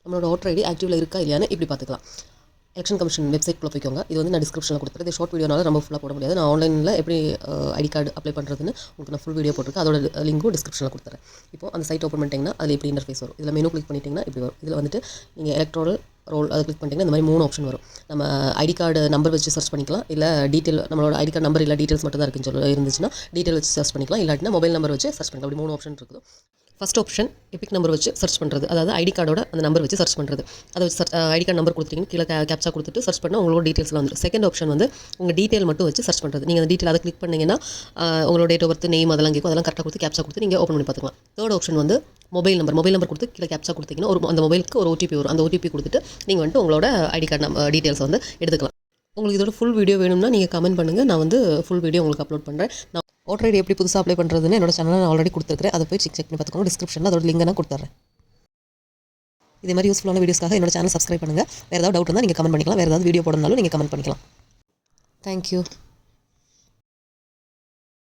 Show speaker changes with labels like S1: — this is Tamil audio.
S1: நம்மளோட ஓட்டர் ஐடி ஆக்டிவில் இருக்கா இல்லையான்னு இப்படி பார்த்துக்கலாம். எலெக்ஷன் கமிஷன் வெப்சைட்குள்ளே போய்க்கோங்க. இது வந்து நான் டிஸ்கிரிப்ஷனில் கொடுத்துருது. இது ஷார்ட் வீடியோனால ரொம்ப ஃபுல்லாக போட முடியாது. நான் ஆன்லைனில் எப்படி ஐடி கார்டு அப்ளை பண்ணுறதுன்னு உங்களுக்கு நான் ஃபுல் வீடியோ போட்டிருக்கேன். அதோட லிங்க்கும் டிஸ்கிரிப்ஷனில் கொடுத்துறேன். இப்போ அந்த சைட் ஓப்பன் பண்ணிட்டீங்கன்னா அதில் எப்படி இன்டர்ஃபேஸ் வரும். இதில் மெனு கிளிக் பண்ணிட்டீங்கன்னா இப்படி வரும். இதில் வந்துட்டு நீங்கள் எலக்ட்ரல் ரோல் அதை கிளிக் பண்ணிட்டீங்கன்னா இந்த மாதிரி 3 ஆப்ஷன் வரும். நம்ம ஐடி கார்டு நம்பர் வச்சு சர்ச் பண்ணிக்கலாம். இல்லை டீட்டெயில் நம்மளோட ஐடி கார்டு நம்பர் இல்லை டீட்டெயில்ஸ் மட்டும் தான் இருக்குன்னு இருந்துச்சுன்னா டீட்டெயில் வச்சு சர்ச் பண்ணிக்கலாம். இல்லாட்டினா மொபைல் நம்பர் வச்சு சர்ச் பண்ணிக்கலாம். அப்படி 3 ஆப்ஷன் இருக்குது. ஃபஸ்ட் ஆப்ஷன் எபிக் நம்பர் வச்சு சர்ச் பண்ணுறது, அதாவது ஐடி கார்டோட அந்த நம்பர் வச்சு சர்ச் பண்ணுறது. அதை வச்சு ஐடி கார்டு நம்பர் கொடுத்துட்டீங்கன்னா கீழே கேப்சா கொடுத்துட்டு சர்ச் பண்ணால் உங்களோட டீட்டெயில்ஸ்லாம் வந்துடும். செகண்ட் ஆப்ஷன் வந்து உங்கள் டீட்டெயில் மட்டும் வச்சு சர்ச் பண்ணுறது. நீங்கள் அந்த டீட்டெயில் அதை கிளிக் பண்ணிங்கன்னா உங்களோட டேட் ஆஃப் பர்த் நேம் அதெல்லாம் கேட்கும். அதெல்லாம் கரெக்டாக கொடுத்து கேப்சா கொடுத்து நீங்கள் ஓப்பன் பண்ணி பார்த்துக்கலாம். தேர்ட் ஆப்ஷன் வந்து மொபைல் நம்பர் கொடுத்து கீழே கேப்சா கொடுத்தீங்கன்னா அந்த மொபைலுக்கு ஒரு ஓடிபி வரும். அந்த ஓடிபி கொடுத்துட்டு நீங்கள் வந்துட்டு உங்களோட ஐடி கார்டு டீட்டெயில்ஸை வந்து எடுத்துக்கலாம். உங்களுக்கு இதோட ஃபுல் வீடியோ வேணும்னா நீங்கள் கமெண்ட் பண்ணுங்கள். நான் வந்து ஃபுல் வீடியோ உங்களுக்கு அப்லோட் பண்ணுறேன். நான் ஓட்டர் ஐடி எப்படி புதுசாக அப்ளை பண்ணுறதுன்னு என்னோட சேனலில் நான் ஆல்ரெடி கொடுத்துருக்கேன். அதை போய் செக் பண்ணி பார்த்துக்கோங்க. டிஸ்கிரிப்ஷனில் அதோட லிங்க் நான் கொடுத்துறேன். இதே மாதிரி யூஸ்ஃபுல்லான வீடியோஸ்க்காக என்னோட சேனல் சப்ஸ்கிரைப் பண்ணுங்கள். வேறு ஏதாவது டவுட் இருந்தால் நீங்கள் கமெண்ட் பண்ணிக்கலாம். வேறு ஏதாவது வீடியோ போடணும்னாலும் நீங்கள் கமெண்ட் பண்ணிக்கலாம். தேங்க்யூ.